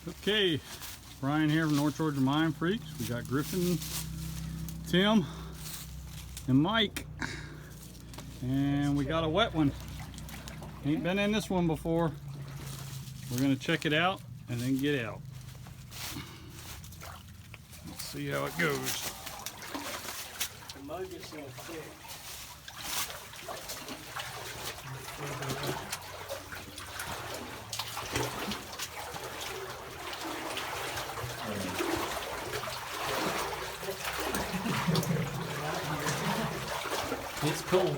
Okay, Brian here from North Georgia Mine Freaks. We got Griffin, Tim, and Mike. And we got a wet one. Ain't been in this one before. We're gonna check it out and then get out. Let's see how it goes. The mud is so thick. It's cold.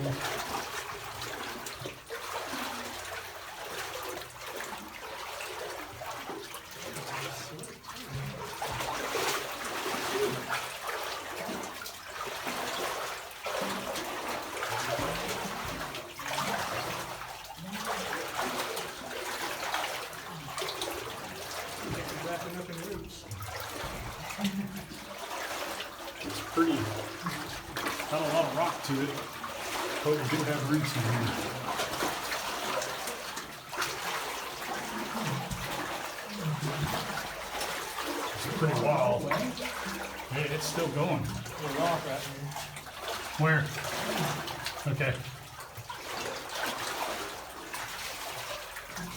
Wrapping up in roots. It's pretty, got a lot of rock to it. But we do have roots in here. It's pretty wild. Yeah, it's still going. There's a rock right here. Where? Okay.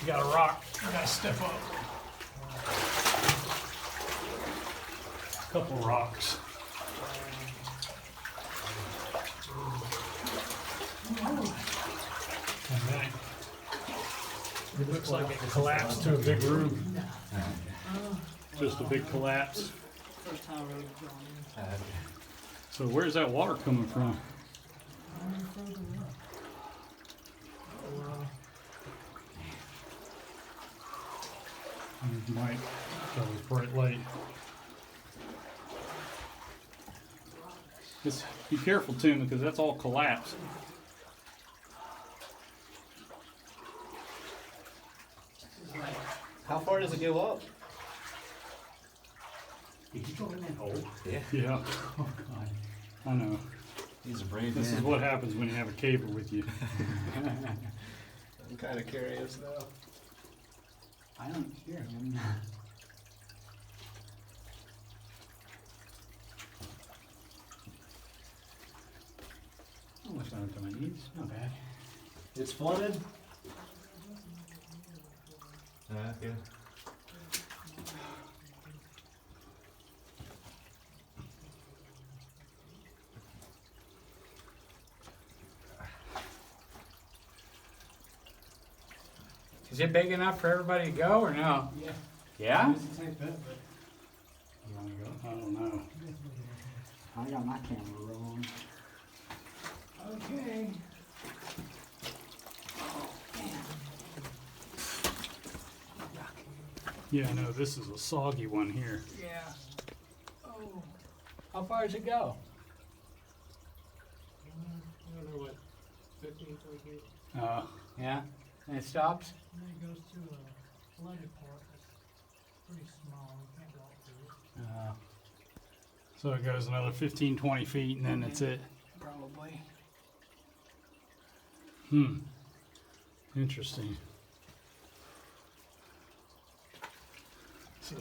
You got a rock. You gotta step up. Couple rocks. And then it looks like it collapsed to a big room. Just a big collapse. First time I've ever gone in. So where's that water coming from? Mike, that was bright light. Just be careful, Tim, because that's all collapsed. How far does it go up? Did you go in that hole? Yeah. Yeah. Oh, God. I know. He's a brave This is what happens when you have a caver with you. I'm kind of curious though. I don't hear him. How much water do I need? Not bad. It's flooded? Yeah. Is it big enough for everybody to go or no? Yeah. Yeah? It's a tight bit, but You wanna go? I don't know. I got my camera rolling. okay. Yeah, I know. This is a soggy one here. Yeah. Oh. How far does it go? Another what? 15, 20 feet. Yeah? And it stops? And then it goes to a flooded part that's pretty small. You can't walk through it. So it goes another 15, 20 feet, and then that's it. Probably. Interesting. So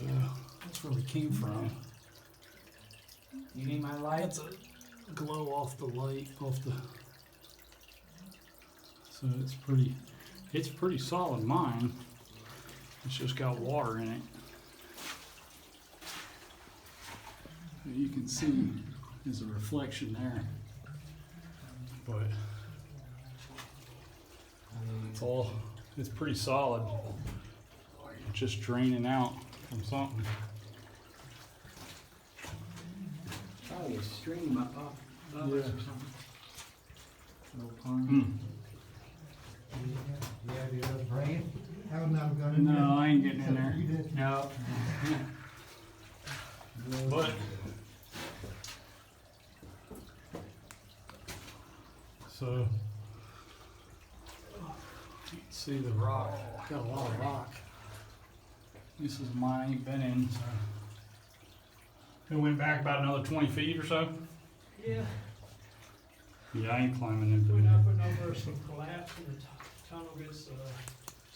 that's where we came from. You need my light? That's a glow off the light, off the. So it's pretty solid mine. It's just got water in it. You can see there's a reflection there, but it's pretty solid. It's just draining out from something. Probably a stream up above us or something. Little pond. Yeah, the other brain. Haven't never got in No, I ain't getting in there. You did. No. But so you can see the rock. Got a lot of rock. This is mine. I ain't been in. So it went back about another 20 feet or so. Yeah. Yeah, I ain't climbing into Went it. up and over some collapse and the tunnel gets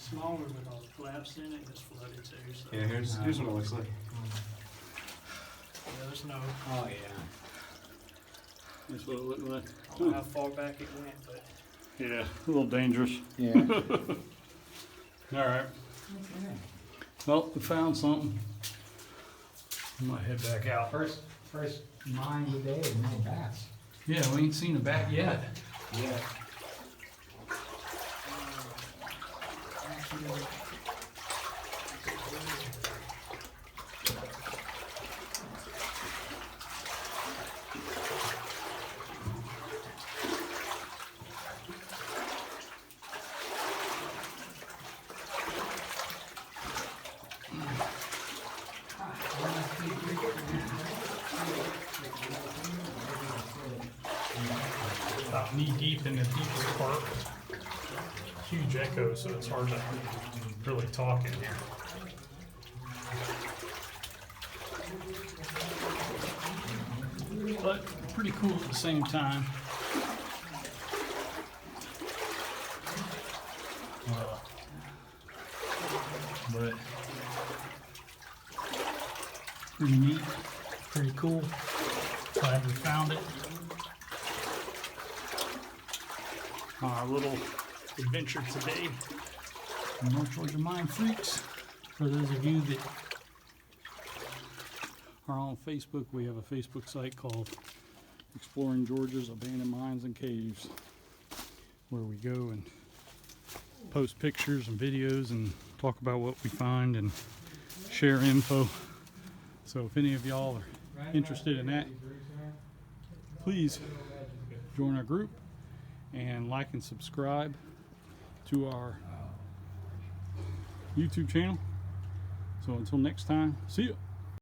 smaller because it collapsed in it and it's flooded too, so. Yeah, here's what it looks like. Yeah, there's no, Oh, yeah. That's what it looked like. I don't know how far back it went, but Yeah, a little dangerous. Yeah. All right. Okay. Well, we found something. I might head back out. First mine today with no bats. Yeah, we ain't seen a bat yet. Yeah. about knee deep in the deepest part. Huge echo, so it's hard to really talk in here. But pretty cool at the same time. But pretty neat, pretty cool. Glad we found it. Our little adventure today in North Georgia Mine Freaks. For those of you that are on Facebook, we have a Facebook site called Exploring Georgia's Abandoned Mines and Caves, where we go and post pictures and videos and talk about what we find and share info. So if any of y'all are interested in that, please join our group and like and subscribe to our YouTube channel. So until next time, see ya.